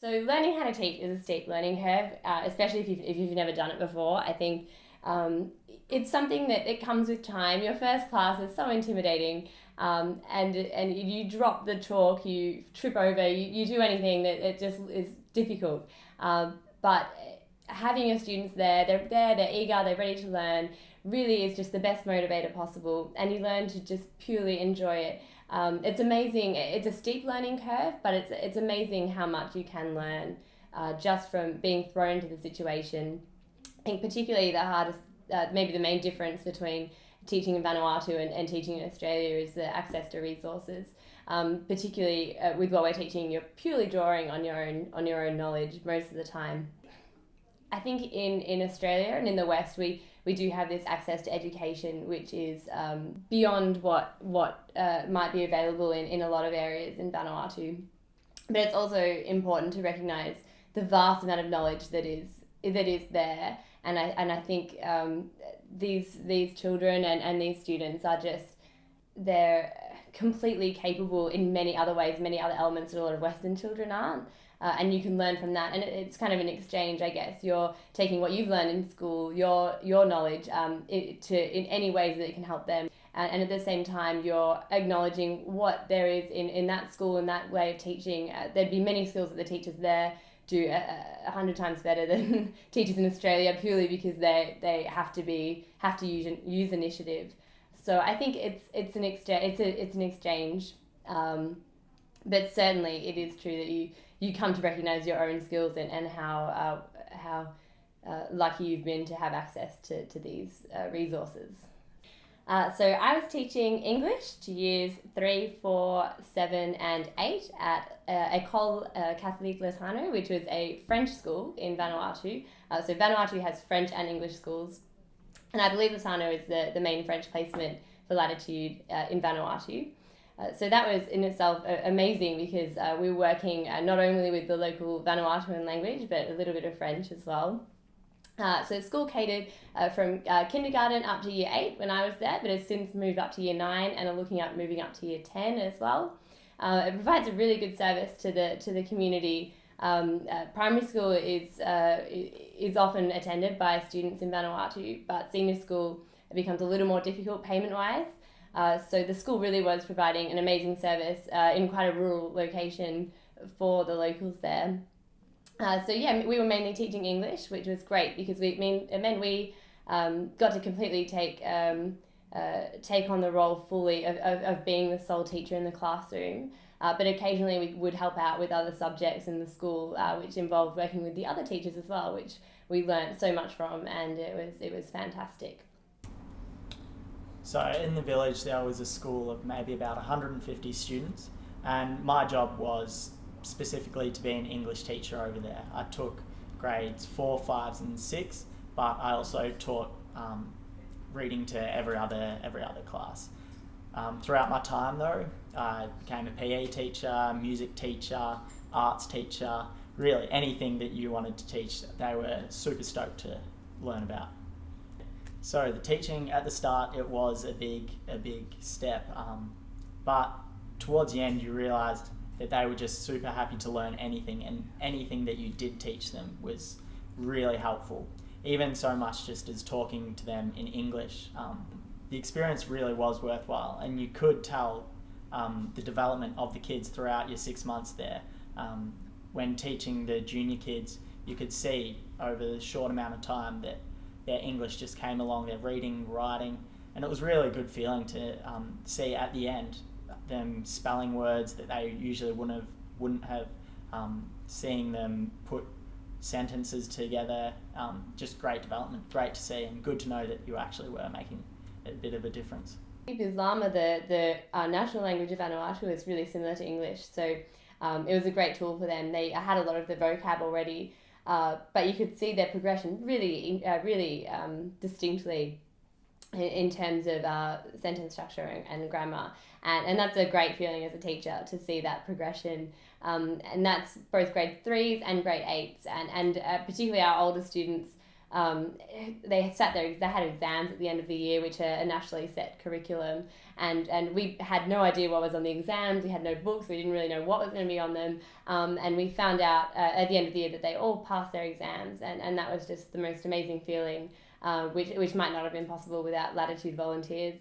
So learning how to teach is a steep learning curve, especially if you've never done it before. I think it's something that it comes with time. Your first class is so intimidating, and you drop the chalk, you trip over, you do anything that it just is difficult. But having your students there, they're eager, they're ready to learn, really is just the best motivator possible, and you learn to just purely enjoy it. It's amazing. It's a steep learning curve, but it's amazing how much you can learn just from being thrown into the situation. I think particularly the hardest, maybe the main difference between teaching in Vanuatu and teaching in Australia is the access to resources. Particularly with what we're teaching, you're purely drawing on your own knowledge most of the time. I think in Australia and in the West, we do have this access to education, which is beyond what might be available in a lot of areas in Vanuatu. But it's also important to recognise the vast amount of knowledge that is there, and I think these children and these students are just, they're completely capable in many other ways, many other elements that a lot of Western children aren't. And you can learn from that, and it's kind of an exchange, I guess. You're taking what you've learned in school, your knowledge, in any ways that it can help them, and at the same time you're acknowledging what there is in that school and that way of teaching. There'd be many skills that the teachers there do 100 times better than teachers in Australia, purely because they have to use initiative. So I think it's an exchange, but certainly it is true that you come to recognise your own skills and how lucky you've been to have access to these resources. So I was teaching English to years 3, 4, 7 and 8 at École Catholique Latino, which was a French school in Vanuatu. So Vanuatu has French and English schools, and I believe Latino is the main French placement for Lattitude in Vanuatu. So that was in itself amazing, because we were working not only with the local Vanuatuan language, but a little bit of French as well. So the school catered from kindergarten up to year 8 when I was there, but has since moved up to year 9 and are looking at moving up to year 10 as well. It provides a really good service to the community. Primary school is often attended by students in Vanuatu, but senior school becomes a little more difficult payment-wise. So the school really was providing an amazing service in quite a rural location for the locals there. We were mainly teaching English, which was great, because it meant we got to completely take on the role fully of being the sole teacher in the classroom. But occasionally we would help out with other subjects in the school, which involved working with the other teachers as well, which we learnt so much from, and it was fantastic. So in the village there was a school of maybe about 150 students, and my job was specifically to be an English teacher over there. I took grades 4, 5 and 6, but I also taught reading to every other class. Throughout my time though, I became a PE teacher, music teacher, arts teacher, really anything that you wanted to teach, they were super stoked to learn about. So the teaching at the start, it was a big step, but towards the end you realised that they were just super happy to learn anything, and anything that you did teach them was really helpful. Even so much just as talking to them in English. The experience really was worthwhile, and you could tell the development of the kids throughout your 6 months there. When teaching the junior kids, you could see over the short amount of time that their English just came along, their reading, writing, and it was really a good feeling to see at the end them spelling words that they usually wouldn't have, seeing them put sentences together. Just great development, great to see, and good to know that you actually were making a bit of a difference. Bislama, the national language of Vanuatu, is really similar to English, so it was a great tool for them. They had a lot of the vocab already, but you could see their progression really distinctly in terms of sentence structure and grammar, and that's a great feeling as a teacher to see that progression, and that's both grade 3s and grade 8s, and particularly our older students they had exams at the end of the year, which are a nationally set curriculum, and we had no idea what was on the exams. We had no books. We didn't really know what was going to be on them. And we found out at the end of the year that they all passed their exams, and that was just the most amazing feeling, which might not have been possible without Lattitude volunteers.